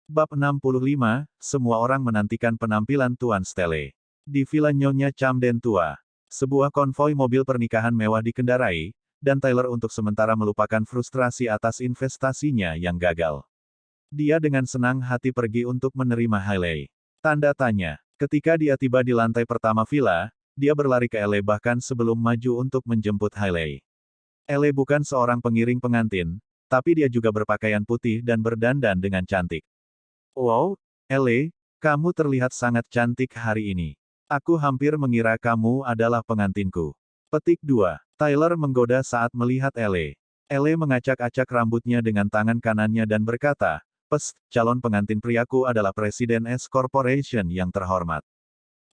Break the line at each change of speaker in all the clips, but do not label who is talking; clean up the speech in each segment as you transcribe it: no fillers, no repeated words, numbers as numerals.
Bab 65, semua orang menantikan penampilan Tuan Stelle. Di Villa Nyonya Camden tua, sebuah konvoi mobil pernikahan mewah dikendarai, dan Tyler untuk sementara melupakan frustrasi atas investasinya yang gagal. Dia dengan senang hati pergi untuk menerima Hailey. Tanda tanya. Ketika dia tiba di lantai pertama villa, dia berlari ke Elle bahkan sebelum maju untuk menjemput Hailey. Elle bukan seorang pengiring pengantin, tapi dia juga berpakaian putih dan berdandan dengan cantik. Wow, Elle, kamu terlihat sangat cantik hari ini. Aku hampir mengira kamu adalah pengantinku. Petik 2. Tyler menggoda saat melihat Elle. Elle mengacak-acak rambutnya dengan tangan kanannya dan berkata, "Psst, calon pengantin priaku adalah Presiden S Corporation yang terhormat."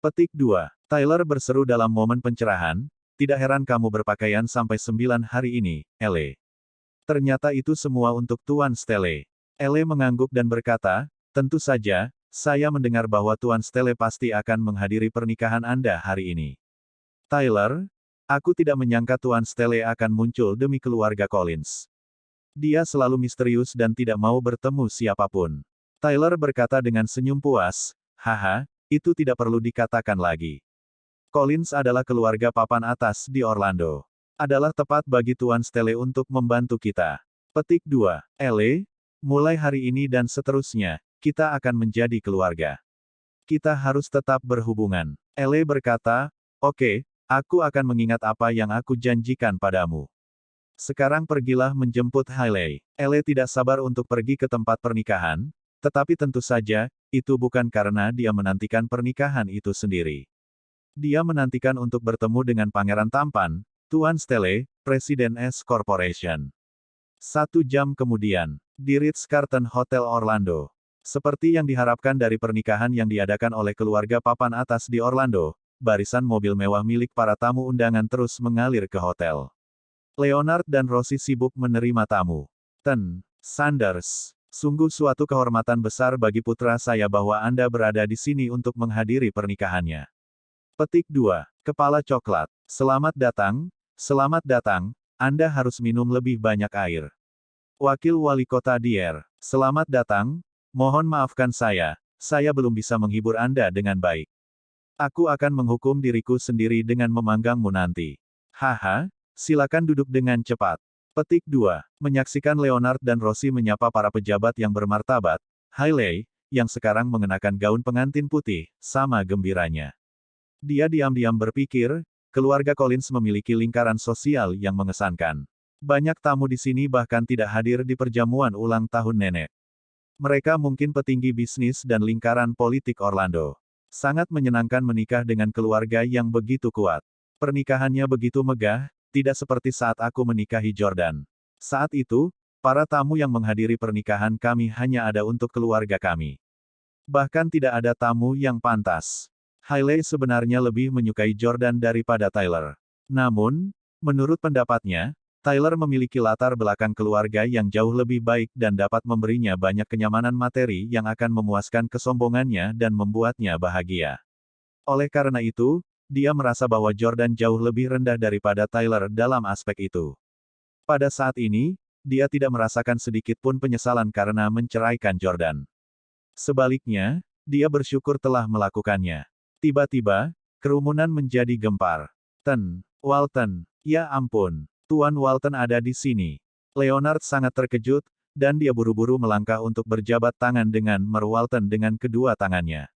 Petik 2. Tyler berseru dalam momen pencerahan, "Tidak heran kamu berpakaian sampai 9 hari ini, Elle. Ternyata itu semua untuk Tuan Stelle." Elle mengangguk dan berkata, "Tentu saja, saya mendengar bahwa Tuan Stelle pasti akan menghadiri pernikahan Anda hari ini." Tyler, aku tidak menyangka Tuan Stelle akan muncul demi keluarga Collins. Dia selalu misterius dan tidak mau bertemu siapapun. Tyler berkata dengan senyum puas, "Haha, itu tidak perlu dikatakan lagi. Collins adalah keluarga papan atas di Orlando. Adalah tepat bagi Tuan Stelle untuk membantu kita." Petik 2. Elle, mulai hari ini dan seterusnya, kita akan menjadi keluarga. Kita harus tetap berhubungan. Elle berkata, "Oke, aku akan mengingat apa yang aku janjikan padamu. Sekarang pergilah menjemput Hailey." Elle tidak sabar untuk pergi ke tempat pernikahan, tetapi tentu saja, itu bukan karena dia menantikan pernikahan itu sendiri. Dia menantikan untuk bertemu dengan pangeran tampan, Tuan Stelle, Presiden S Corporation. 1 jam kemudian, di Ritz-Carlton Hotel Orlando. Seperti yang diharapkan dari pernikahan yang diadakan oleh keluarga papan atas di Orlando, barisan mobil mewah milik para tamu undangan terus mengalir ke hotel. Leonard dan Rosie sibuk menerima tamu. Sanders, sungguh suatu kehormatan besar bagi putra saya bahwa Anda berada di sini untuk menghadiri pernikahannya. Petik 2. Kepala coklat. Selamat datang, Anda harus minum lebih banyak air. Wakil Wali Kota Dier, selamat datang, mohon maafkan saya belum bisa menghibur Anda dengan baik. Aku akan menghukum diriku sendiri dengan memanggangmu nanti. Haha, silakan duduk dengan cepat. Petik 2. Menyaksikan Leonard dan Rosie menyapa para pejabat yang bermartabat, Hailey, yang sekarang mengenakan gaun pengantin putih, sama gembiranya. Dia diam-diam berpikir, keluarga Collins memiliki lingkaran sosial yang mengesankan. Banyak tamu di sini bahkan tidak hadir di perjamuan ulang tahun nenek. Mereka mungkin petinggi bisnis dan lingkaran politik Orlando. Sangat menyenangkan menikah dengan keluarga yang begitu kuat. Pernikahannya begitu megah, tidak seperti saat aku menikahi Jordan. Saat itu, para tamu yang menghadiri pernikahan kami hanya ada untuk keluarga kami. Bahkan tidak ada tamu yang pantas. Hailey sebenarnya lebih menyukai Jordan daripada Tyler. Namun, menurut pendapatnya, Tyler memiliki latar belakang keluarga yang jauh lebih baik dan dapat memberinya banyak kenyamanan materi yang akan memuaskan kesombongannya dan membuatnya bahagia. Oleh karena itu, dia merasa bahwa Jordan jauh lebih rendah daripada Tyler dalam aspek itu. Pada saat ini, dia tidak merasakan sedikit pun penyesalan karena menceraikan Jordan. Sebaliknya, dia bersyukur telah melakukannya. Tiba-tiba, kerumunan menjadi gempar. Walton, ya ampun. Tuan Walton ada di sini. Leonard sangat terkejut, dan dia buru-buru melangkah untuk berjabat tangan dengan Mer Walton dengan kedua tangannya.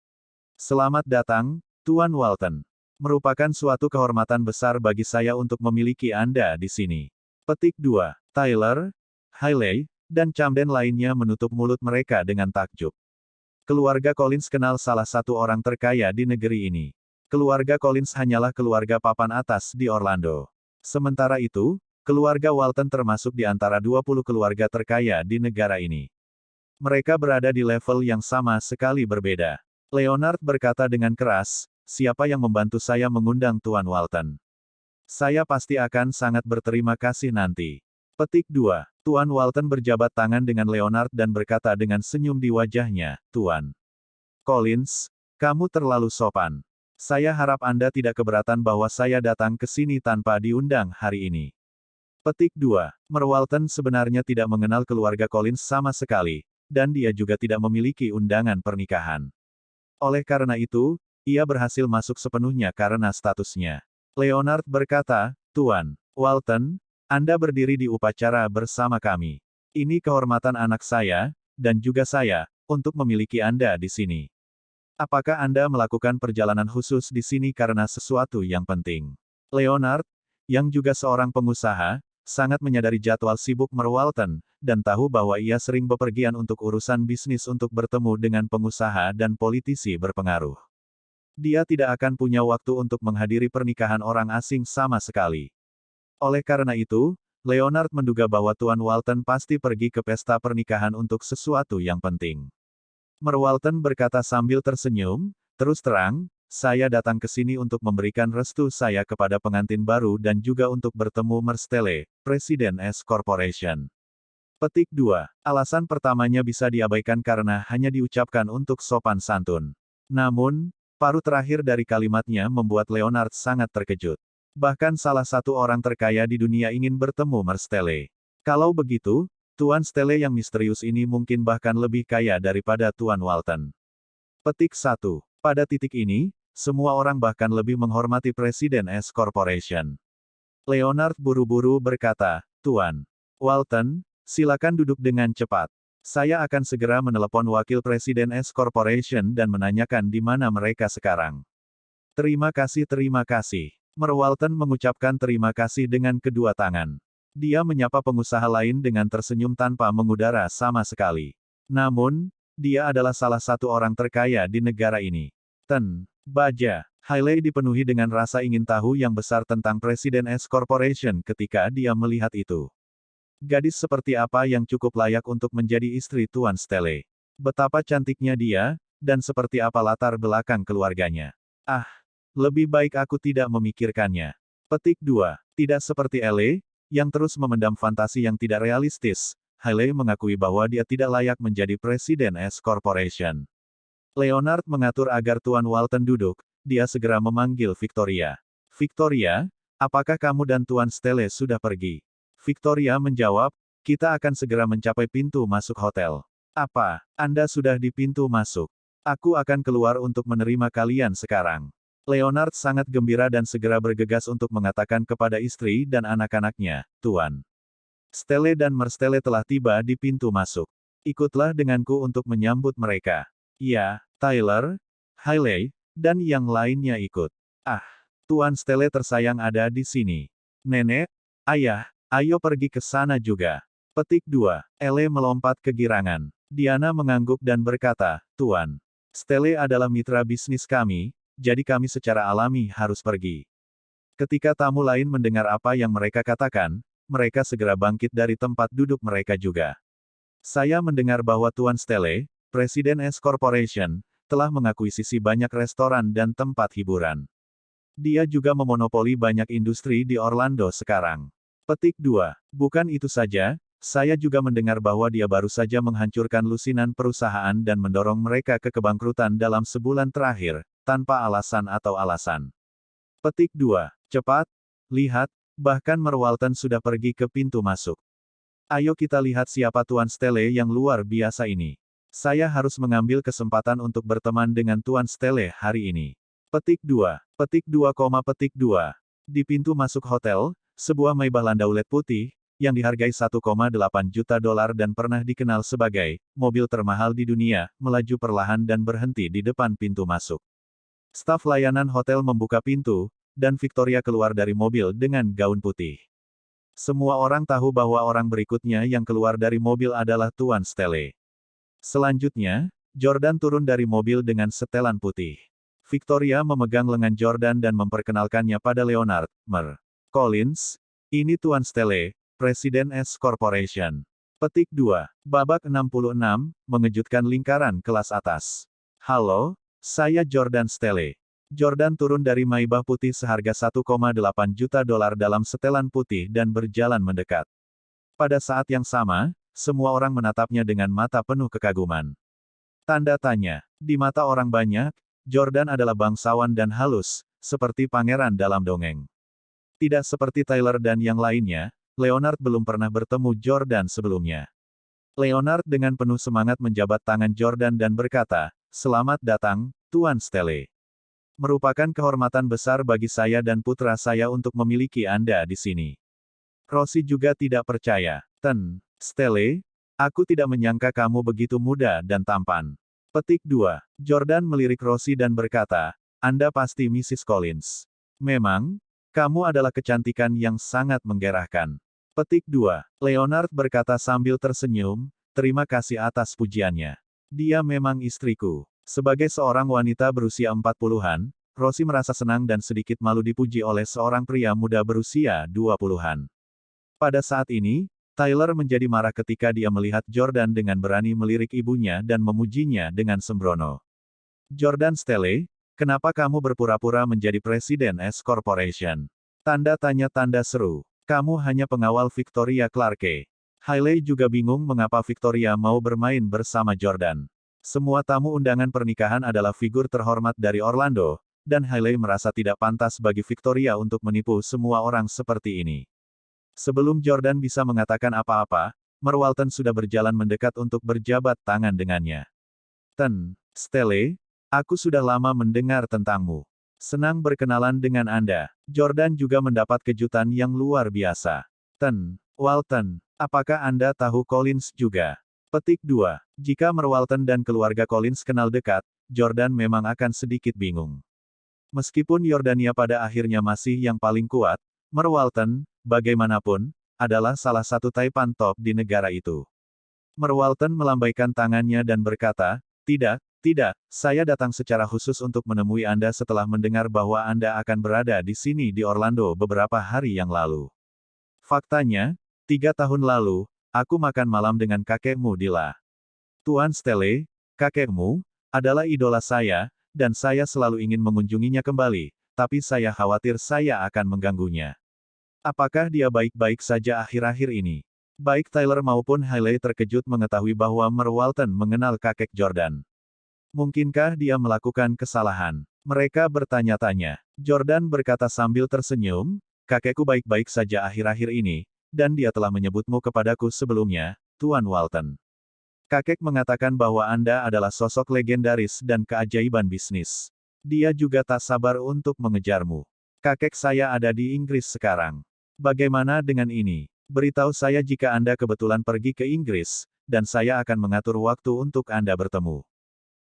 Selamat datang, Tuan Walton. Merupakan suatu kehormatan besar bagi saya untuk memiliki Anda di sini. Petik 2. Tyler, Hailey, dan Camden lainnya menutup mulut mereka dengan takjub. Keluarga Collins kenal salah satu orang terkaya di negeri ini. Keluarga Collins hanyalah keluarga papan atas di Orlando. Sementara itu, keluarga Walton termasuk di antara 20 keluarga terkaya di negara ini. Mereka berada di level yang sama sekali berbeda. Leonard berkata dengan keras, "Siapa yang membantu saya mengundang Tuan Walton? Saya pasti akan sangat berterima kasih nanti." Petik 2. Tuan Walton berjabat tangan dengan Leonard dan berkata dengan senyum di wajahnya, "Tuan Collins, kamu terlalu sopan. Saya harap Anda tidak keberatan bahwa saya datang ke sini tanpa diundang hari ini." Petik 2. Mer Walton sebenarnya tidak mengenal keluarga Collins sama sekali, dan dia juga tidak memiliki undangan pernikahan. Oleh karena itu, ia berhasil masuk sepenuhnya karena statusnya. Leonard berkata, "Tuan Walton, Anda berdiri di upacara bersama kami. Ini kehormatan anak saya, dan juga saya, untuk memiliki Anda di sini. Apakah Anda melakukan perjalanan khusus di sini karena sesuatu yang penting?" Leonard, yang juga seorang pengusaha, sangat menyadari jadwal sibuk Walton, dan tahu bahwa ia sering bepergian untuk urusan bisnis untuk bertemu dengan pengusaha dan politisi berpengaruh. Dia tidak akan punya waktu untuk menghadiri pernikahan orang asing sama sekali. Oleh karena itu, Leonard menduga bahwa Tuan Walton pasti pergi ke pesta pernikahan untuk sesuatu yang penting. Walton berkata sambil tersenyum, "Terus terang, saya datang ke sini untuk memberikan restu saya kepada pengantin baru dan juga untuk bertemu Merstele, Presiden S Corporation." Petik 2. Alasan pertamanya bisa diabaikan karena hanya diucapkan untuk sopan santun. Namun, paruh terakhir dari kalimatnya membuat Leonard sangat terkejut. Bahkan salah satu orang terkaya di dunia ingin bertemu Merstele. Kalau begitu, Tuan Stele yang misterius ini mungkin bahkan lebih kaya daripada Tuan Walton. Petik 1. Pada titik ini, semua orang bahkan lebih menghormati Presiden S Corporation. Leonard buru-buru berkata, "Tuan Walton, silakan duduk dengan cepat. Saya akan segera menelepon wakil Presiden S Corporation dan menanyakan di mana mereka sekarang." Terima kasih, terima kasih." Walton mengucapkan terima kasih dengan kedua tangan. Dia menyapa pengusaha lain dengan tersenyum tanpa mengudara sama sekali. Namun, dia adalah salah satu orang terkaya di negara ini. Baja. Hailey dipenuhi dengan rasa ingin tahu yang besar tentang Presiden S Corporation ketika dia melihat itu. Gadis seperti apa yang cukup layak untuk menjadi istri Tuan Stele? Betapa cantiknya dia, dan seperti apa latar belakang keluarganya. Ah, lebih baik aku tidak memikirkannya. Petik 2. Tidak seperti Ellie, yang terus memendam fantasi yang tidak realistis, Hailey mengakui bahwa dia tidak layak menjadi Presiden S Corporation. Leonard mengatur agar Tuan Walton duduk, dia segera memanggil Victoria. "Victoria, apakah kamu dan Tuan Stele sudah pergi?" Victoria menjawab, "Kita akan segera mencapai pintu masuk hotel." "Apa, Anda sudah di pintu masuk? Aku akan keluar untuk menerima kalian sekarang." Leonard sangat gembira dan segera bergegas untuk mengatakan kepada istri dan anak-anaknya, "Tuan Stele dan Merstele telah tiba di pintu masuk. Ikutlah denganku untuk menyambut mereka." "Ya, Tyler, Hailey, dan yang lainnya ikut." "Ah, Tuan Stele tersayang ada di sini. Nenek, ayah, ayo pergi ke sana juga." Petik 2. Elle melompat kegirangan. Diana mengangguk dan berkata, "Tuan Stele adalah mitra bisnis kami, jadi kami secara alami harus pergi." Ketika tamu lain mendengar apa yang mereka katakan, mereka segera bangkit dari tempat duduk mereka juga. "Saya mendengar bahwa Tuan Stele, Presiden S Corporation, telah mengakuisisi banyak restoran dan tempat hiburan. Dia juga memonopoli banyak industri di Orlando sekarang." Petik 2. Bukan itu saja, saya juga mendengar bahwa dia baru saja menghancurkan lusinan perusahaan dan mendorong mereka ke kebangkrutan dalam sebulan terakhir, tanpa alasan atau alasan. Petik 2. Cepat, lihat, bahkan Walton sudah pergi ke pintu masuk. Ayo kita lihat siapa Tuan Stele yang luar biasa ini. Saya harus mengambil kesempatan untuk berteman dengan Tuan Stele hari ini. Petik 2. Petik 2, petik 2. Di pintu masuk hotel, sebuah Maybach Landaulet putih, yang dihargai $1,8 juta dan pernah dikenal sebagai mobil termahal di dunia, melaju perlahan dan berhenti di depan pintu masuk. Staf layanan hotel membuka pintu, dan Victoria keluar dari mobil dengan gaun putih. Semua orang tahu bahwa orang berikutnya yang keluar dari mobil adalah Tuan Stele. Selanjutnya, Jordan turun dari mobil dengan setelan putih. Victoria memegang lengan Jordan dan memperkenalkannya pada Leonard. "Collins, ini Tuan Stele, Presiden S Corporation." Petik 2. Babak 66, mengejutkan lingkaran kelas atas. "Halo, saya Jordan Stele." Jordan turun dari Maybach putih seharga $1,8 juta dalam setelan putih dan berjalan mendekat. Pada saat yang sama, semua orang menatapnya dengan mata penuh kekaguman. Tanda tanya. Di mata orang banyak, Jordan adalah bangsawan dan halus, seperti pangeran dalam dongeng. Tidak seperti Tyler dan yang lainnya, Leonard belum pernah bertemu Jordan sebelumnya. Leonard dengan penuh semangat menjabat tangan Jordan dan berkata, "Selamat datang, Tuan Stelle. Merupakan kehormatan besar bagi saya dan putra saya untuk memiliki Anda di sini." Rosie juga tidak percaya. Stelle, aku tidak menyangka kamu begitu muda dan tampan. Petik 2. Jordan melirik Rosie dan berkata, "Anda pasti Mrs. Collins. Memang, kamu adalah kecantikan yang sangat menggerahkan." Petik 2. Leonard berkata sambil tersenyum, "Terima kasih atas pujiannya. Dia memang istriku." Sebagai seorang wanita berusia 40-an, Rosie merasa senang dan sedikit malu dipuji oleh seorang pria muda berusia 20-an. Pada saat ini, Tyler menjadi marah ketika dia melihat Jordan dengan berani melirik ibunya dan memujinya dengan sembrono. "Jordan Stelle, kenapa kamu berpura-pura menjadi presiden S Corporation?" Tanda tanya tanda seru. "Kamu hanya pengawal Victoria Clarke." Hailey juga bingung mengapa Victoria mau bermain bersama Jordan. Semua tamu undangan pernikahan adalah figur terhormat dari Orlando, dan Hailey merasa tidak pantas bagi Victoria untuk menipu semua orang seperti ini. Sebelum Jordan bisa mengatakan apa-apa, Merwalton sudah berjalan mendekat untuk berjabat tangan dengannya. "Stelle, aku sudah lama mendengar tentangmu. Senang berkenalan dengan Anda." Jordan juga mendapat kejutan yang luar biasa. "Walton, apakah Anda tahu Collins juga?" Petik 2. Jika Merwalton dan keluarga Collins kenal dekat, Jordan memang akan sedikit bingung. Meskipun Yordania pada akhirnya masih yang paling kuat, Merwalton, bagaimanapun, adalah salah satu taipan top di negara itu. Merwalton melambaikan tangannya dan berkata, "Tidak, tidak, saya datang secara khusus untuk menemui Anda setelah mendengar bahwa Anda akan berada di sini di Orlando beberapa hari yang lalu. Faktanya, 3 tahun lalu, aku makan malam dengan kakekmu di La. Tuan Stelle, kakekmu, adalah idola saya, dan saya selalu ingin mengunjunginya kembali, tapi saya khawatir saya akan mengganggunya. Apakah dia baik-baik saja akhir-akhir ini?" Baik Tyler maupun Hailey terkejut mengetahui bahwa Merwalton mengenal kakek Jordan. Mungkinkah dia melakukan kesalahan? Mereka bertanya-tanya. Jordan berkata sambil tersenyum, "Kakekku baik-baik saja akhir-akhir ini, dan dia telah menyebutmu kepadaku sebelumnya, Tuan Walton. Kakek mengatakan bahwa Anda adalah sosok legendaris dan keajaiban bisnis. Dia juga tak sabar untuk mengejarmu. Kakek saya ada di Inggris sekarang. Bagaimana dengan ini? Beritahu saya jika Anda kebetulan pergi ke Inggris, dan saya akan mengatur waktu untuk Anda bertemu."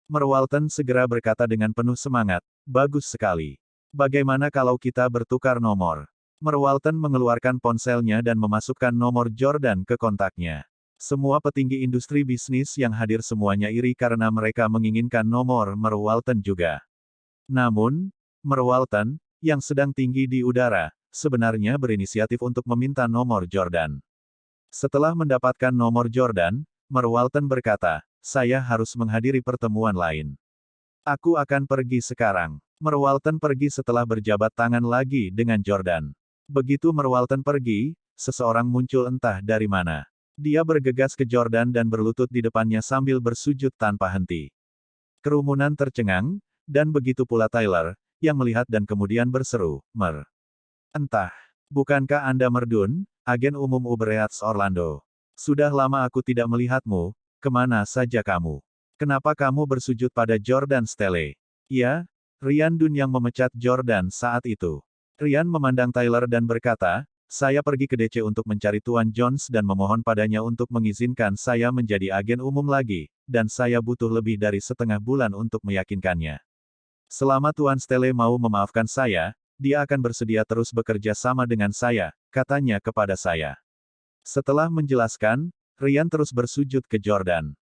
Merwalton segera berkata dengan penuh semangat, "Bagus sekali. Bagaimana kalau kita bertukar nomor?" Merwalton mengeluarkan ponselnya dan memasukkan nomor Jordan ke kontaknya. Semua petinggi industri bisnis yang hadir semuanya iri karena mereka menginginkan nomor Merwalton juga. Namun, Merwalton, yang sedang tinggi di udara, sebenarnya berinisiatif untuk meminta nomor Jordan. Setelah mendapatkan nomor Jordan, Merwalton berkata, "Saya harus menghadiri pertemuan lain. Aku akan pergi sekarang." Merwalton pergi setelah berjabat tangan lagi dengan Jordan. Begitu Merwalton pergi, seseorang muncul entah dari mana. Dia bergegas ke Jordan dan berlutut di depannya sambil bersujud tanpa henti. Kerumunan tercengang, dan begitu pula Tyler, yang melihat dan kemudian berseru, "Entah, bukankah Anda Merdun, agen umum Uber Eats Orlando? Sudah lama aku tidak melihatmu, kemana saja kamu? Kenapa kamu bersujud pada Jordan Stelle?" "Ya?" Ryan Dunn yang memecat Jordan saat itu. Ryan memandang Tyler dan berkata, "Saya pergi ke DC untuk mencari Tuan Jones dan memohon padanya untuk mengizinkan saya menjadi agen umum lagi, dan saya butuh lebih dari setengah bulan untuk meyakinkannya. Selama Tuan Stelle mau memaafkan saya, dia akan bersedia terus bekerja sama dengan saya," katanya kepada saya. Setelah menjelaskan, Ryan terus bersujud ke Jordan.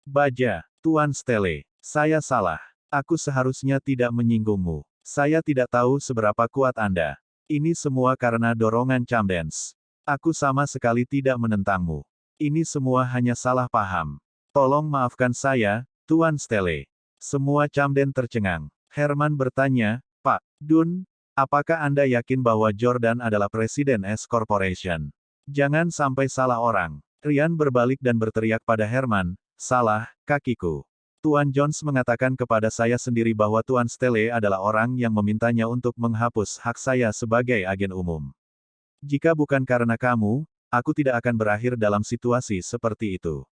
Baja, Tuan Stelle, saya salah. Aku seharusnya tidak menyinggungmu. Saya tidak tahu seberapa kuat Anda. Ini semua karena dorongan Camdens. Aku sama sekali tidak menentangmu. Ini semua hanya salah paham. Tolong maafkan saya, Tuan Stelle." Semua Camden tercengang. Herman bertanya, "Pak Dunn, apakah Anda yakin bahwa Jordan adalah presiden S Corporation? Jangan sampai salah orang." Ryan berbalik dan berteriak pada Herman, "Salah, kakiku. Tuan Jones mengatakan kepada saya sendiri bahwa Tuan Stelle adalah orang yang memintanya untuk menghapus hak saya sebagai agen umum. Jika bukan karena kamu, aku tidak akan berakhir dalam situasi seperti itu.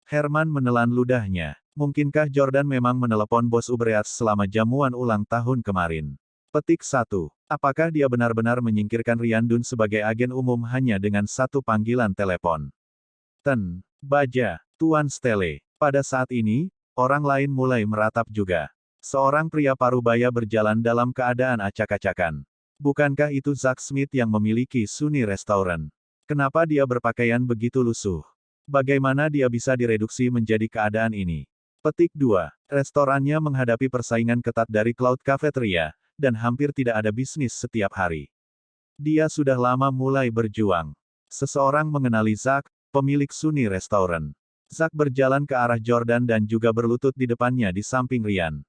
Herman menelan ludahnya. Mungkinkah Jordan memang menelepon bos Ubreats selama jamuan ulang tahun kemarin? Petik 1. Apakah dia benar-benar menyingkirkan Ryandun sebagai agen umum hanya dengan satu panggilan telepon? Baja, Tuan Stele. Pada saat ini, orang lain mulai meratap juga. Seorang pria parubaya berjalan dalam keadaan acak-acakan. Bukankah itu Zack Smith yang memiliki Sunny Restaurant? Kenapa dia berpakaian begitu lusuh? Bagaimana dia bisa direduksi menjadi keadaan ini? Petik 2. Restorannya menghadapi persaingan ketat dari Cloud Cafeteria, dan hampir tidak ada bisnis setiap hari. Dia sudah lama mulai berjuang. Seseorang mengenali Zack, pemilik Sunny Restaurant. Zack berjalan ke arah Jordan dan juga berlutut di depannya di samping Ryan.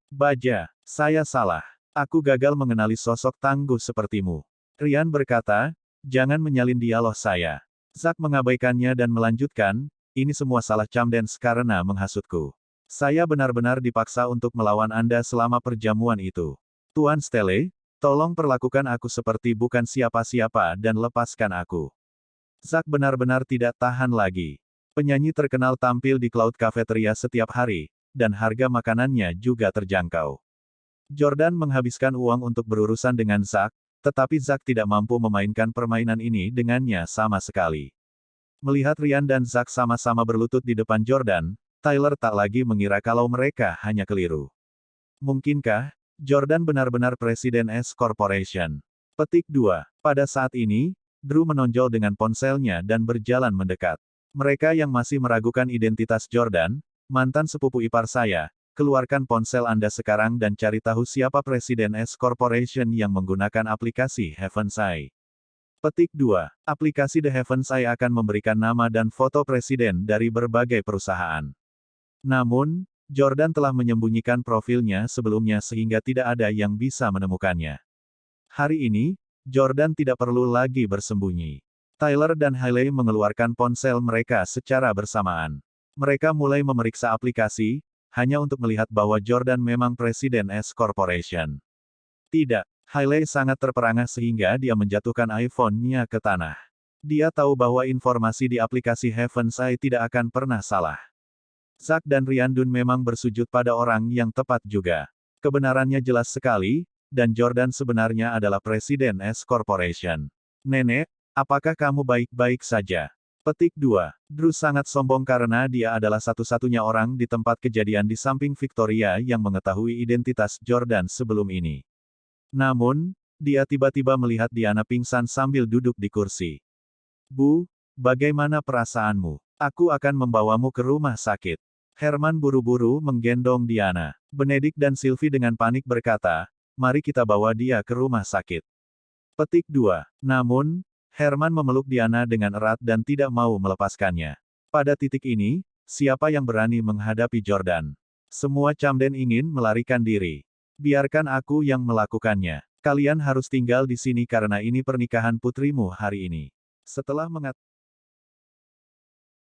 Baja, saya salah. Aku gagal mengenali sosok tangguh sepertimu. Ryan berkata, jangan menyalin dialog saya. Zack mengabaikannya dan melanjutkan, ini semua salah Camdens karena menghasutku. Saya benar-benar dipaksa untuk melawan Anda selama perjamuan itu. Tuan Stele, tolong perlakukan aku seperti bukan siapa-siapa dan lepaskan aku. Zack benar-benar tidak tahan lagi. Penyanyi terkenal tampil di Cloud Cafeteria setiap hari, dan harga makanannya juga terjangkau. Jordan menghabiskan uang untuk berurusan dengan Zack, tetapi Zack tidak mampu memainkan permainan ini dengannya sama sekali. Melihat Ryan dan Zack sama-sama berlutut di depan Jordan, Tyler tak lagi mengira kalau mereka hanya keliru. Mungkinkah Jordan benar-benar Presiden S Corporation? Petik 2. Pada saat ini, Drew menonjol dengan ponselnya dan berjalan mendekat. Mereka yang masih meragukan identitas Jordan, mantan sepupu ipar saya, keluarkan ponsel Anda sekarang dan cari tahu siapa Presiden S Corporation yang menggunakan aplikasi Heaven's Eye. Petik 2. Aplikasi The Heaven's Eye akan memberikan nama dan foto presiden dari berbagai perusahaan. Namun, Jordan telah menyembunyikan profilnya sebelumnya sehingga tidak ada yang bisa menemukannya. Hari ini, Jordan tidak perlu lagi bersembunyi. Tyler dan Hailey mengeluarkan ponsel mereka secara bersamaan. Mereka mulai memeriksa aplikasi, hanya untuk melihat bahwa Jordan memang Presiden S Corporation. Tidak, Hailey sangat terperangah sehingga dia menjatuhkan iPhone-nya ke tanah. Dia tahu bahwa informasi di aplikasi Heaven's Eye tidak akan pernah salah. Zack dan Ryandun memang bersujud pada orang yang tepat juga. Kebenarannya jelas sekali, dan Jordan sebenarnya adalah Presiden S Corporation. Nenek, apakah kamu baik-baik saja? Petik 2. Drew sangat sombong karena dia adalah satu-satunya orang di tempat kejadian di samping Victoria yang mengetahui identitas Jordan sebelum ini. Namun, dia tiba-tiba melihat Diana pingsan sambil duduk di kursi. Bu, bagaimana perasaanmu? Aku akan membawamu ke rumah sakit. Herman buru-buru menggendong Diana. Benedict dan Sylvie dengan panik berkata, mari kita bawa dia ke rumah sakit. Petik 2. Namun, Herman memeluk Diana dengan erat dan tidak mau melepaskannya. Pada titik ini, siapa yang berani menghadapi Jordan? Semua Camden ingin melarikan diri. Biarkan aku yang melakukannya. Kalian harus tinggal di sini karena ini pernikahan putrimu hari ini. Setelah mengatakan